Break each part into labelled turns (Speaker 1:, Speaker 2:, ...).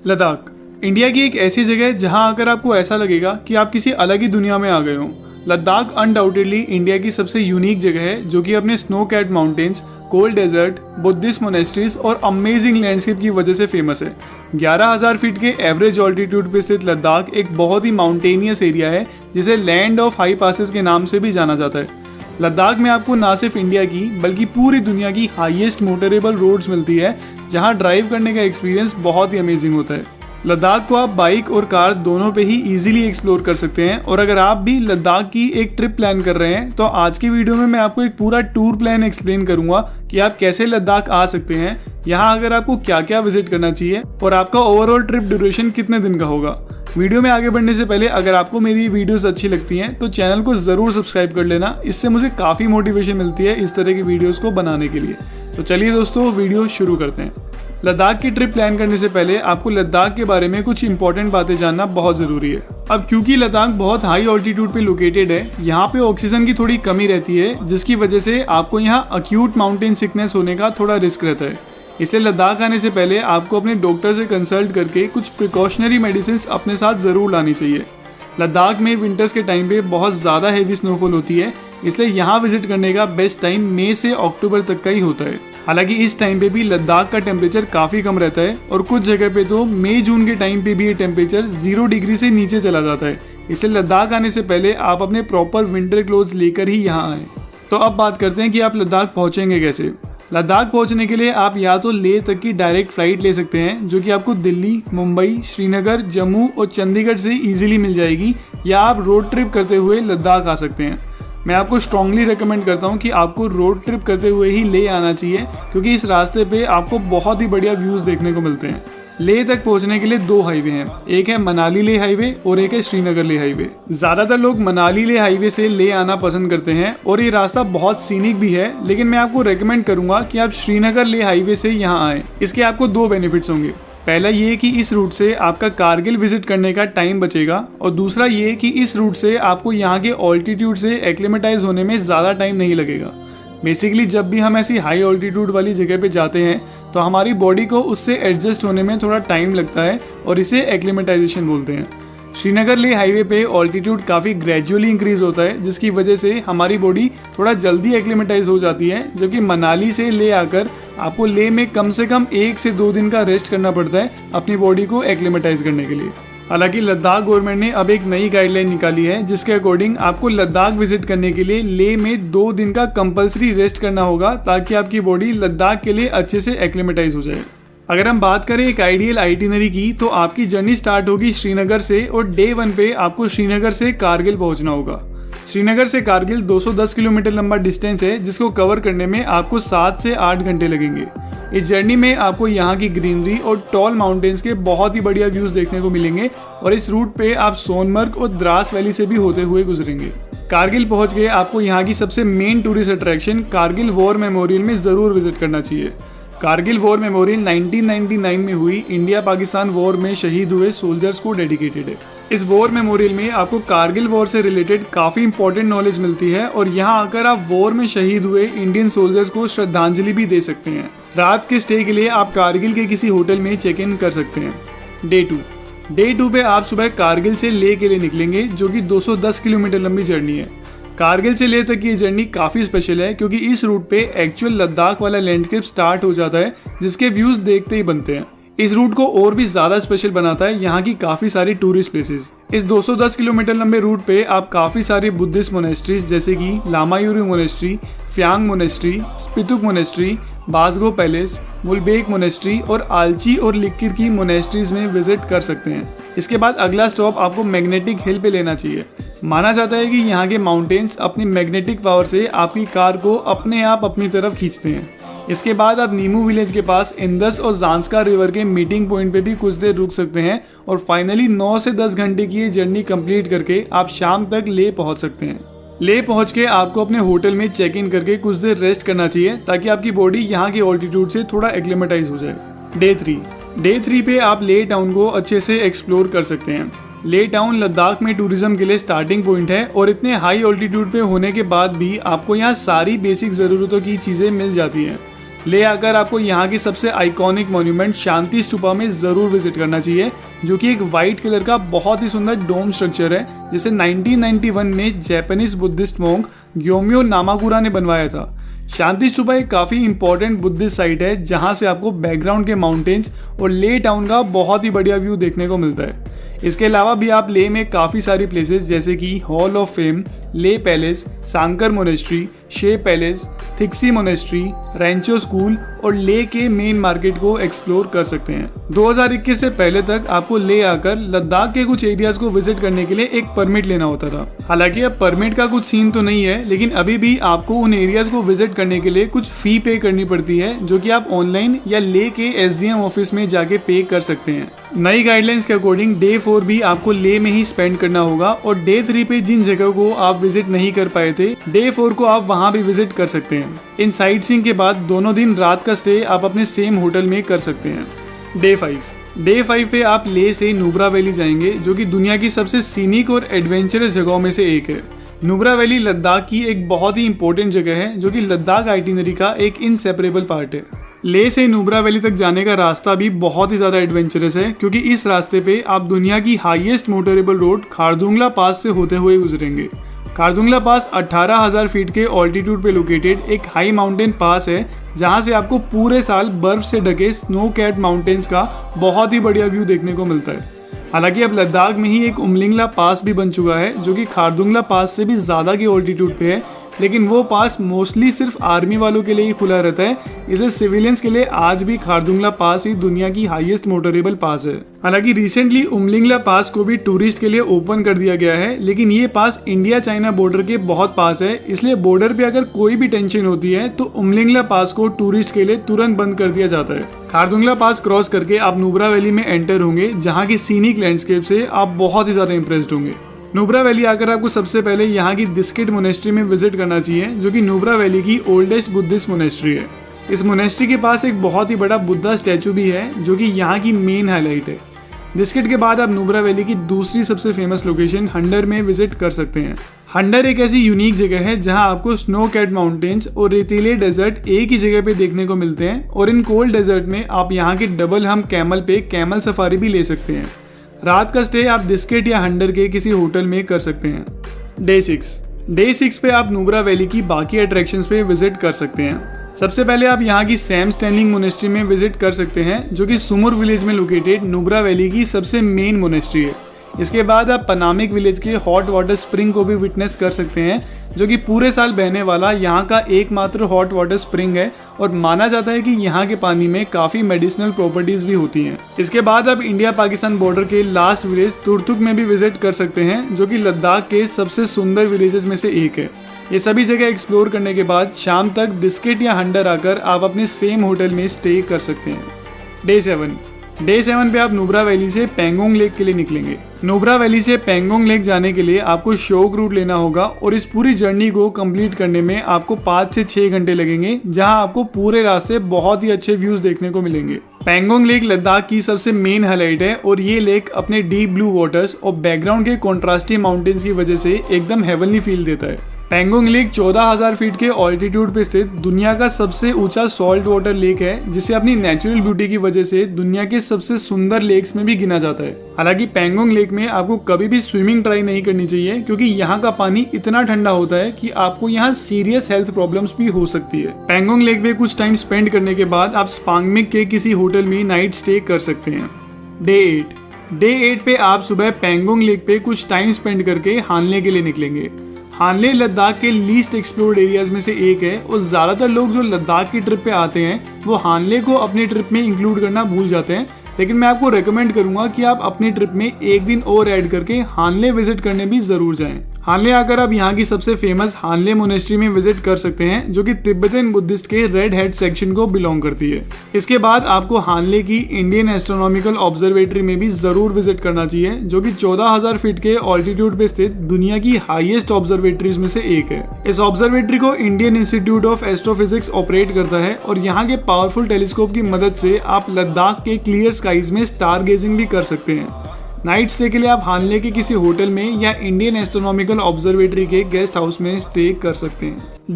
Speaker 1: Ladakh India की एक ऐसी जगह है जहां आकर आपको ऐसा लगेगा कि आप किसी अलग ही दुनिया में आ गए हों। लद्दाख अनडाउटेडली इंडिया की सबसे यूनिक जगह है जो कि अपने snow capped mountains, cold desert, Buddhist monasteries और अमेजिंग लैंडस्केप की वजह से फेमस है। 11,000 फीट के एवरेज ऑल्टीट्यूड पर स्थित लद्दाख एक बहुत ही माउंटेनियस एरिया है जिसे लैंड ऑफ हाई पासेस के नाम से भी जाना जाता है। लद्दाख में आपको ना सिर्फ इंडिया की बल्कि पूरी दुनिया की हाईएस्ट मोटरेबल रोड्स मिलती है जहां ड्राइव करने का एक्सपीरियंस बहुत ही अमेजिंग होता है। लद्दाख को आप बाइक और कार दोनों पे ही इजीली एक्सप्लोर कर सकते हैं और अगर आप भी लद्दाख की एक ट्रिप प्लान कर रहे हैं तो आज की वीडियो में मैं आपको एक पूरा टूर प्लान एक्सप्लेन करूंगा कि आप कैसे लद्दाख आ सकते हैं, यहाँ अगर आपको क्या क्या विजिट करना चाहिए और आपका ओवरऑल ट्रिप ड्यूरेशन कितने दिन का होगा। वीडियो में आगे बढ़ने से पहले अगर आपको मेरी वीडियोस अच्छी लगती हैं तो चैनल को ज़रूर सब्सक्राइब कर लेना, इससे मुझे काफ़ी मोटिवेशन मिलती है इस तरह की वीडियोस को बनाने के लिए। तो चलिए दोस्तों वीडियो शुरू करते हैं। लद्दाख की ट्रिप प्लान करने से पहले आपको लद्दाख के बारे में कुछ इंपॉर्टेंट बातें जानना बहुत ज़रूरी है। अब क्योंकि लद्दाख बहुत हाई ऑल्टीट्यूड पे लोकेटेड है, यहाँ पे ऑक्सीजन की थोड़ी कमी रहती है जिसकी वजह से आपको यहाँ अक्यूट माउंटेन सिकनेस होने का थोड़ा रिस्क रहता है। इसलिए लद्दाख आने से पहले आपको अपने डॉक्टर से कंसल्ट करके कुछ प्रिकॉशनरी मेडिसिन अपने साथ ज़रूर लानी चाहिए। लद्दाख में विंटर्स के टाइम पे बहुत ज़्यादा हैवी स्नोफॉल होती है, इसलिए यहाँ विजिट करने का बेस्ट टाइम मई से अक्टूबर तक का ही होता है। हालांकि इस टाइम पे भी लद्दाख का टेम्परेचर काफ़ी कम रहता है और कुछ जगह पे तो मई जून के टाइम पे भी ये टेम्परेचर 0 डिग्री से नीचे चला जाता है। इसलिए लद्दाख आने से पहले आप अपने प्रॉपर विंटर क्लोथ्स लेकर ही यहाँ आएँ। तो अब बात करते हैं कि आप लद्दाख पहुँचेंगे कैसे। लद्दाख पहुंचने के लिए आप या तो लेह तक की डायरेक्ट फ्लाइट ले सकते हैं जो कि आपको दिल्ली, मुंबई, श्रीनगर, जम्मू और चंडीगढ़ से इजीली मिल जाएगी, या आप रोड ट्रिप करते हुए लद्दाख आ सकते हैं। मैं आपको स्ट्रांगली रेकमेंड करता हूं कि आपको रोड ट्रिप करते हुए ही लेह आना चाहिए क्योंकि इस रास्ते पे आपको बहुत ही बढ़िया व्यूज़ देखने को मिलते हैं। लेह तक पहुंचने के लिए 2 हाईवे हैं, एक है मनाली लेह हाईवे और एक है श्रीनगर लेह हाईवे। ज़्यादातर लोग मनाली लेह हाईवे से लेह आना पसंद करते हैं और ये रास्ता बहुत सीनिक भी है, लेकिन मैं आपको रेकमेंड करूंगा कि आप श्रीनगर लेह हाईवे से यहाँ आएँ। इसके आपको 2 बेनिफिट्स होंगे। पहला ये कि इस रूट से आपका कारगिल विजिट करने का टाइम बचेगा और दूसरा ये कि इस रूट से आपको यहाँ के ऑल्टीट्यूड से एक्लेमेटाइज होने में ज़्यादा टाइम नहीं लगेगा। बेसिकली जब भी हम ऐसी हाई ऑल्टीट्यूड वाली जगह पे जाते हैं तो हमारी बॉडी को उससे एडजस्ट होने में थोड़ा टाइम लगता है और इसे एक्लेमेटाइजेशन बोलते हैं। श्रीनगर लेह हाईवे पे ऑल्टीट्यूड काफ़ी ग्रेजुअली इंक्रीज होता है जिसकी वजह से हमारी बॉडी थोड़ा जल्दी एक्लेमेटाइज हो जाती है, जबकि मनाली से लेह आकर आपको लेह में कम से कम 1 से 2 दिन का रेस्ट करना पड़ता है अपनी बॉडी को एक्लेमेटाइज करने के लिए। हालांकि लद्दाख गवर्नमेंट ने अब एक नई गाइडलाइन निकाली है जिसके अकॉर्डिंग आपको लद्दाख विजिट करने के लिए लेह में 2 दिन का कंपलसरी रेस्ट करना होगा ताकि आपकी बॉडी लद्दाख के लिए अच्छे से एक्लेमेटाइज हो जाए। अगर हम बात करें एक आइडियल आइटिनरी की तो आपकी जर्नी स्टार्ट होगी श्रीनगर से और डे 1 पे आपको श्रीनगर से कारगिल पहुंचना होगा। श्रीनगर से कारगिल 210 किलोमीटर लंबा डिस्टेंस है जिसको कवर करने में आपको 7 से 8 घंटे लगेंगे। इस जर्नी में आपको यहाँ की ग्रीनरी और टॉल माउंटेन्स के बहुत ही बढ़िया व्यूज़ देखने को मिलेंगे और इस रूट पे आप सोनमर्ग और द्रास वैली से भी होते हुए गुजरेंगे। कारगिल पहुँच गए आपको यहाँ की सबसे main tourist attraction Kargil war memorial में ज़रूर विजिट करना चाहिए। कारगिल वॉर मेमोरियल 1999 में हुई इंडिया पाकिस्तान वॉर में शहीद हुए सोल्जर्स को डेडिकेटेड है। इस वॉर मेमोरियल में आपको कारगिल वॉर से रिलेटेड काफ़ी इंपॉर्टेंट नॉलेज मिलती है और यहाँ आकर आप वॉर में शहीद हुए इंडियन सोल्जर्स को श्रद्धांजलि भी दे सकते हैं। रात के स्टे के लिए आप कारगिल के किसी होटल में चेक इन कर सकते हैं। डे 2 पे आप सुबह कारगिल से लेह के लिए निकलेंगे जो कि 210 किलोमीटर लंबी जर्नी है। कारगिल से लेह तक की जर्नी काफ़ी स्पेशल है क्योंकि इस रूट पे एक्चुअल लद्दाख वाला लैंडस्केप स्टार्ट हो जाता है जिसके व्यूज़ देखते ही बनते हैं। इस रूट को और भी ज़्यादा स्पेशल बनाता है यहाँ की काफ़ी सारी टूरिस्ट प्लेसेस। इस 210 किलोमीटर लंबे रूट पे आप काफ़ी सारी बुद्धिस्ट मोनेस्ट्रीज जैसे कि Lamayuru monastery, Phyang monastery, Spituk monastery, Basgo palace, Mulbekh monastery और आलची और लिक्किर की मोनेस्ट्रीज में विजिट कर सकते हैं। इसके बाद अगला स्टॉप आपको मैग्नेटिक हिल पे लेना चाहिए। माना जाता है कि यहाँ के माउंटेन्स अपनी मैग्नेटिक पावर से आपकी कार को अपने आप अपनी तरफ खींचते हैं। इसके बाद आप नीमू विलेज के पास इंदस और जांस्कार रिवर के मीटिंग पॉइंट पे भी कुछ देर रुक सकते हैं और फाइनली 9 से 10 घंटे की ये जर्नी कंप्लीट करके आप शाम तक लेह पहुंच सकते हैं। लेह पहुंच के आपको अपने होटल में चेक इन करके कुछ देर रेस्ट करना चाहिए ताकि आपकी बॉडी यहाँ के ऑल्टीट्यूड से थोड़ा एक्लेमेटाइज हो जाए। डे 3 पे आप लेह टाउन को अच्छे से एक्सप्लोर कर सकते हैं। लेह टाउन लद्दाख में टूरिज्म के लिए स्टार्टिंग पॉइंट है और इतने हाई ऑल्टीट्यूड पे होने के बाद भी आपको यहाँ सारी बेसिक ज़रूरतों की चीज़ें मिल जाती हैं। ले आकर आपको यहाँ की सबसे आइकॉनिक मॉन्यूमेंट शांति स्तूपा में ज़रूर विजिट करना चाहिए, जो कि एक वाइट कलर का बहुत ही सुंदर डोम स्ट्रक्चर है, जिसे 1991 में जापानीज बुद्धिस्ट मोंक ग्योम्यो नामाकुरा ने बनवाया था। शांति स्तूपा एक काफ़ी इंपॉर्टेंट बुद्धिस्ट साइट है, जहाँ से आपको बैकग्राउंड के माउंटेन्स और ले टाउन का बहुत ही बढ़िया व्यू देखने को मिलता है। इसके अलावा भी आप ले में काफ़ी सारी प्लेसेस जैसे कि हॉल ऑफ फेम, ले पैलेस, सांकर मोनेस्ट्री, शे पैलेस, थिक्सी मोनेस्ट्री, रैंचो स्कूल और ले के मेन मार्केट को एक्सप्लोर कर सकते हैं। 2021 से पहले तक आपको ले आकर लद्दाख के कुछ एरियाज को विजिट करने के लिए एक परमिट लेना होता था। हालांकि अब परमिट का कुछ सीन तो नहीं है, लेकिन अभी भी आपको उन एरियाज को विजिट करने के लिए कुछ फी पे करनी पड़ती है, जो कि आप ऑनलाइन या ले के SDM ऑफिस में जाके पे कर सकते हैं। नई गाइडलाइंस के अकॉर्डिंग डे 4 भी आपको ले में ही स्पेंड करना होगा और डे 3 पे जिन जगह को आप विजिट नहीं कर पाए थे, डे 4 को आप वहां भी विजिट कर सकते हैं। इन साइट सीइंग के बाद दोनों दिन रात का स्टे आप अपने सेम होटल में कर सकते हैं। डे 5 पे आप ले से नुब्रा वैली जाएंगे, जो कि दुनिया की सबसे सीनिक और एडवेंचरस जगहों में से एक है। नुब्रा वैली लद्दाख की एक बहुत ही इंपॉर्टेंट जगह है, जो कि लद्दाख आइटिनरी का एक इनसेपरेबल पार्ट है। ले से नुब्रा वैली तक जाने का रास्ता भी बहुत ही ज़्यादा एडवेंचरस है, क्योंकि इस रास्ते पे आप दुनिया की हाईएस्ट मोटरेबल रोड खारदुंगला पास से होते हुए गुजरेंगे। खारदुंगला पास 18,000 फीट के ऑल्टीट्यूड पे लोकेटेड एक हाई माउंटेन पास है, जहां से आपको पूरे साल बर्फ से ढके स्नो कैट माउंटेन्स का बहुत ही बढ़िया व्यू देखने को मिलता है। हालांकि अब लद्दाख में ही एक उमलिंगला पास भी बन चुका है, जो कि खारदुंगला पास से भी ज़्यादा की ऑल्टीट्यूड पे है, लेकिन वो पास मोस्टली सिर्फ आर्मी वालों के लिए ही खुला रहता है। इसलिए सिविलियंस के लिए आज भी खारदुंगला पास ही दुनिया की हाईएस्ट मोटरेबल पास है। हालांकि रिसेंटली उमलिंगला पास को भी टूरिस्ट के लिए ओपन कर दिया गया है, लेकिन ये पास इंडिया चाइना बॉर्डर के बहुत पास है, इसलिए बॉर्डर पे अगर कोई भी टेंशन होती है तो उमलिंगला पास को टूरिस्ट के लिए तुरंत बंद कर दिया जाता है। खारदुंगला पास क्रॉस करके आप नुब्रा वैली में एंटर होंगे, जहाँ की सीनिक लैंडस्केप से आप बहुत ही ज्यादा इंप्रेस्ड होंगे। नुब्रा वैली आकर आपको सबसे पहले यहाँ की दिस्किट मोनेस्ट्री में विजिट करना चाहिए, जो कि नुब्रा वैली की ओल्डेस्ट बुद्धिस्ट मोनेस्ट्री है। इस मोनेस्ट्री के पास एक बहुत ही बड़ा बुद्धा स्टैचू भी है, जो कि यहाँ की मेन हाईलाइट है। दिस्किट के बाद आप नुब्रा वैली की दूसरी सबसे फेमस लोकेशन हंडर में विजिट कर सकते हैं। हंडर एक ऐसी यूनिक जगह है जहां आपको स्नो कैट माउंटेन्स और रेतीले डेजर्ट एक ही जगह पे देखने को मिलते हैं, और इन कोल्ड डेजर्ट में आप यहाँ के डबल हम कैमल पे कैमल सफारी भी ले सकते हैं। रात का स्टे आप दिस्किट या हंडर के किसी होटल में कर सकते हैं। डे 6 पे आप नुब्रा वैली की बाकी अट्रैक्शंस पे विजिट कर सकते हैं। सबसे पहले आप यहाँ की सैम स्टैंडिंग मोनेस्ट्री में विजिट कर सकते हैं, जो कि सुमुर विलेज में लोकेटेड नुब्रा वैली की सबसे मेन मोनेस्ट्री है। इसके बाद आप पनामिक विलेज के हॉट वाटर स्प्रिंग को भी विटनेस कर सकते हैं, जो कि पूरे साल बहने वाला यहाँ का एकमात्र हॉट वाटर स्प्रिंग है, और माना जाता है कि यहाँ के पानी में काफ़ी मेडिसिनल प्रॉपर्टीज भी होती हैं। इसके बाद आप इंडिया पाकिस्तान बॉर्डर के लास्ट विलेज तुर्तुक में भी विजिट कर सकते हैं, जो कि लद्दाख के सबसे सुंदर विलेजेस में से एक है। ये सभी जगह एक्सप्लोर करने के बाद शाम तक दिस्किट या हंडर आकर आप अपने सेम होटल में स्टे कर सकते हैं। डे 7 पे आप नुब्रा वैली से पेंगोंग लेक के लिए निकलेंगे। नुब्रा वैली से पेंगोंग लेक जाने के लिए आपको शोक रूट लेना होगा, और इस पूरी जर्नी को कंप्लीट करने में आपको 5 से 6 घंटे लगेंगे, जहां आपको पूरे रास्ते बहुत ही अच्छे व्यूज देखने को मिलेंगे। पेंगोंग लेक लद्दाख की सबसे मेन हाईलाइट है, और ये लेक अपने डीप ब्लू वाटर्स और बैकग्राउंड के कॉन्ट्रास्टी माउंटेन्स की वजह से एकदम हेवनली फील देता है। पेंगोंग लेक 14,000 फीट के ऑल्टीट्यूड पे स्थित दुनिया का सबसे ऊंचा सॉल्ट वाटर लेक है, जिसे अपनी नेचुरल ब्यूटी की वजह से दुनिया के सबसे सुंदर लेक्स में भी गिना जाता है। हालांकि पेंगोंग लेक में आपको कभी भी स्विमिंग ट्राई नहीं करनी चाहिए, क्योंकि यहाँ का पानी इतना ठंडा होता है कि आपको यहाँ सीरियस हेल्थ प्रॉब्लम्स भी हो सकती है। पेंगोंग लेक में कुछ टाइम स्पेंड करने के बाद आप स्पांगमिक के किसी होटल में नाइट स्टे कर सकते हैं। डे 8 पे आप सुबह पेंगोंग लेक पे कुछ टाइम स्पेंड करके हानले के लिए निकलेंगे। हानले लद्दाख के लीस्ट एक्सप्लोर्ड एरियाज में से एक है, और ज़्यादातर लोग जो लद्दाख की ट्रिप पे आते हैं वो हानले को अपनी ट्रिप में इंक्लूड करना भूल जाते हैं, लेकिन मैं आपको रेकमेंड करूंगा कि आप अपनी ट्रिप में एक दिन और ऐड करके हानले विजिट करने भी जरूर जाएं। हानले आकर आप यहाँ की सबसे फेमस हानले मोनेस्ट्री में विजिट कर सकते हैं, जो कि तिब्बतन बुद्धिस्ट के रेड हेड सेक्शन को बिलोंग करती है। इसके बाद आपको हानले की इंडियन एस्ट्रोनॉमिकल ऑब्जर्वेटरी में भी जरूर विजिट करना चाहिए, जो कि 14,000 फीट के ऑल्टीट्यूड पे स्थित दुनिया की हाईएस्ट ऑब्जर्वेटरीज में से एक है। इस ऑब्जर्वेटरी को Indian institute of astrophysics operate करता है, और यहाँ के पावरफुल टेलीस्कोप की मदद से आप लद्दाख के क्लियर स्काईज में स्टार गेजिंग भी कर सकते हैं। नाइट स्टे के लिए आप हानले के किसी होटल में या इंडियन एस्ट्रोनॉमिकल ऑब्जर्वेटरी के गेस्ट हाउस में स्टे कर सकते हैं।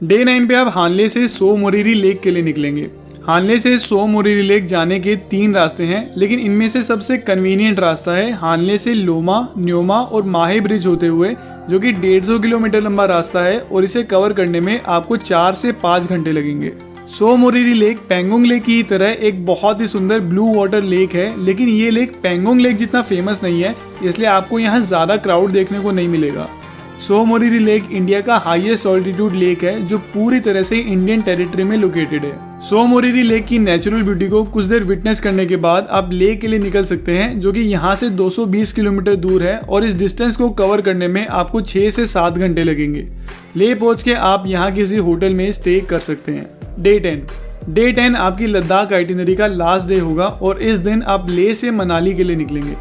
Speaker 1: डे 9 पे आप हानले से सो मोरिरी लेक के लिए निकलेंगे। हानले से सो मोरिरी लेक जाने के 3 रास्ते हैं, लेकिन इनमें से सबसे कन्वीनियंट रास्ता है हानले से लोमा, न्योमा और माहे ब्रिज होते हुए, जो कि 150 किलोमीटर लंबा रास्ता है और इसे कवर करने में आपको 4 से 5 घंटे लगेंगे। सो मोरिरी लेक पेंगोंग लेक की तरह एक बहुत ही सुंदर ब्लू वाटर लेक है, लेकिन ये लेक पेंगोंग लेक जितना फेमस नहीं है, इसलिए आपको यहाँ ज़्यादा क्राउड देखने को नहीं मिलेगा। सो मोरिरी लेक इंडिया का हाईएस्ट ऑल्टीट्यूड लेक है, जो पूरी तरह से इंडियन टेरिटरी में लोकेटेड है। सो मोरिरी लेक की नेचुरल ब्यूटी को कुछ देर विटनेस करने के बाद आप लेक के लिए निकल सकते हैं, जो कि यहाँ से 220 किलोमीटर दूर है और इस डिस्टेंस को कवर करने में आपको 6 से 7 घंटे लगेंगे। ले पहुँच के आप यहाँ किसी होटल में स्टे कर सकते हैं। डे 10 आपकी लद्दाख आइटिनरी का लास्ट डे होगा और इस दिन आप ले से मनाली के लिए निकलेंगे।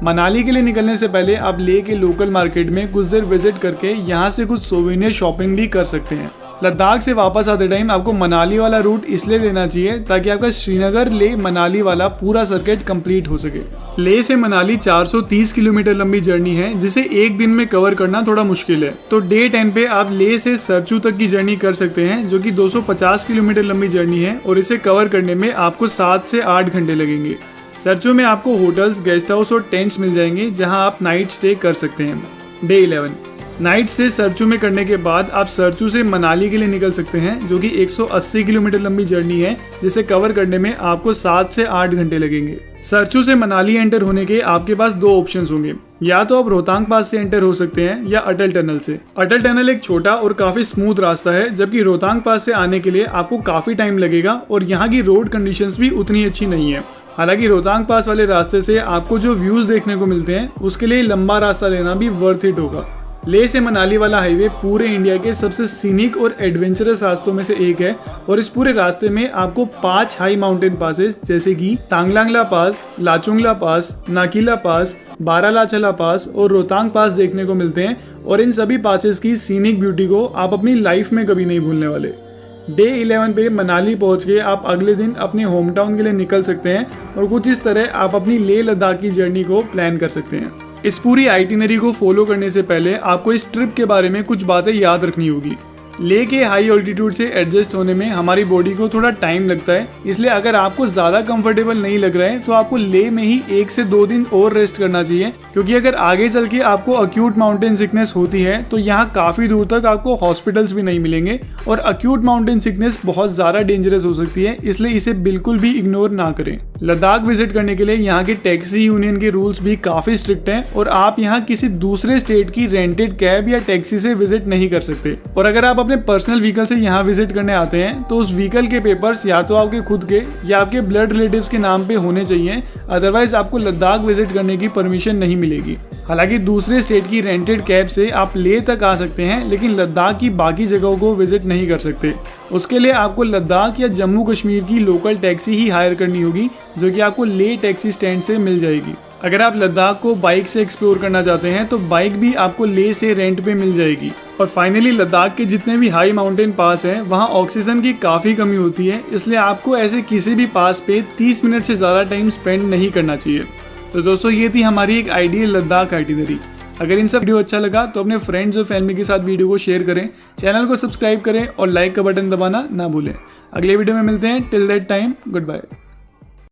Speaker 1: मनाली के लिए निकलने से पहले आप ले के लोकल मार्केट में कुछ देर विजिट करके यहाँ से कुछ सोवेनियर शॉपिंग भी कर सकते हैं। लद्दाख से वापस आते टाइम आपको मनाली वाला रूट इसलिए लेना चाहिए ताकि आपका श्रीनगर ले मनाली वाला पूरा सर्किट कंप्लीट हो सके। ले से मनाली 430 किलोमीटर लंबी जर्नी है, जिसे एक दिन में कवर करना थोड़ा मुश्किल है। तो डे 10 पे आप ले से सरचू तक की जर्नी कर सकते हैं, जो कि 250 किलोमीटर लंबी जर्नी है और इसे कवर करने में आपको 7 से 8 घंटे लगेंगे। सरचू में आपको होटल्स, गेस्ट हाउस और टेंट्स मिल जाएंगे, जहां आप नाइट स्टे कर सकते हैं। डे 11 नाइट स्टे सरचू में करने के बाद आप सरचू से मनाली के लिए निकल सकते हैं, जो कि 180 किलोमीटर लंबी जर्नी है, जिसे कवर करने में आपको 7 से 8 घंटे लगेंगे। सरचू से मनाली एंटर होने के आपके पास 2 ऑप्शंस होंगे, या तो आप रोहतांग पास से एंटर हो सकते हैं या अटल टनल से। अटल टनल एक छोटा और काफी स्मूथ रास्ता है, जबकि रोहतांग पास से आने के लिए आपको काफी टाइम लगेगा और यहाँ की रोड कंडीशंस भी उतनी अच्छी नहीं है। हालांकि रोहतांग पास वाले रास्ते से आपको जो व्यूज देखने को मिलते हैं, उसके लिए लंबा रास्ता लेना भी वर्थ इट होगा। ले से मनाली वाला हाईवे पूरे इंडिया के सबसे सीनिक और एडवेंचरस रास्तों में से एक है और इस पूरे रास्ते में आपको 5 हाई माउंटेन पासेस जैसे कि तांगलांगला पास, लाचुंगला पास, नाकीला पास, बारालाचला पास और रोहतांग पास देखने को मिलते हैं और इन सभी पासेस की सीनिक ब्यूटी को आप अपनी लाइफ में कभी नहीं भूलने वाले। डे 11 पे मनाली पहुंच के आप अगले दिन अपने होम टाउन के लिए निकल सकते हैं और कुछ इस तरह आप अपनी लेह लद्दाख की जर्नी को प्लान कर सकते हैं। इस पूरी आइटिनरी को फॉलो करने से पहले आपको इस ट्रिप के बारे में कुछ बातें याद रखनी होगी। ले के हाई ऑल्टीट्यूड से एडजस्ट होने में हमारी बॉडी को थोड़ा टाइम लगता है, इसलिए अगर आपको ज़्यादा कंफर्टेबल नहीं लग रहा है तो आपको ले में ही 1 से 2 दिन और रेस्ट करना चाहिए, क्योंकि अगर आगे चल के आपको अक्यूट माउंटेन सिकनेस होती है तो यहाँ काफ़ी दूर तक आपको हॉस्पिटल्स भी नहीं मिलेंगे और अक्यूट माउंटेन सिकनेस बहुत ज़्यादा डेंजरस हो सकती है, इसलिए इसे बिल्कुल भी इग्नोर ना करें। लद्दाख विजिट करने के लिए यहाँ के टैक्सी यूनियन के रूल्स भी काफ़ी स्ट्रिक्ट हैं और आप यहाँ किसी दूसरे स्टेट की रेंटेड कैब या टैक्सी से विजिट नहीं कर सकते। और अगर आप अपने पर्सनल व्हीकल से यहाँ विजिट करने आते हैं तो उस व्हीकल के पेपर्स या तो आपके खुद के या आपके ब्लड रिलेटिव्स के नाम पे होने चाहिए, अदरवाइज आपको लद्दाख विजिट करने की परमिशन नहीं मिलेगी। हालांकि दूसरे स्टेट की रेंटेड कैब से आप ले तक आ सकते हैं, लेकिन लद्दाख की बाकी जगहों को विजिट नहीं कर सकते। उसके लिए आपको लद्दाख या जम्मू कश्मीर की लोकल टैक्सी ही हायर करनी होगी, जो कि आपको ले टैक्सी स्टैंड से मिल जाएगी। अगर आप लद्दाख को बाइक से एक्सप्लोर करना चाहते हैं तो बाइक भी आपको ले से रेंट पे मिल जाएगी। और फाइनली लद्दाख के जितने भी हाई माउंटेन पास हैं वहाँ ऑक्सीजन की काफ़ी कमी होती है, इसलिए आपको ऐसे किसी भी पास पे 30 मिनट से ज़्यादा टाइम स्पेंड नहीं करना चाहिए। तो दोस्तों ये थी हमारी एक आइडियल लद्दाख आइटिनरी। अगर इन सब वीडियो अच्छा लगा तो अपने फ्रेंड्स और फैमिली के साथ वीडियो को शेयर करें, चैनल को सब्सक्राइब करें और लाइक का बटन दबाना ना भूलें। अगले वीडियो में मिलते हैं। Till that time, good bye.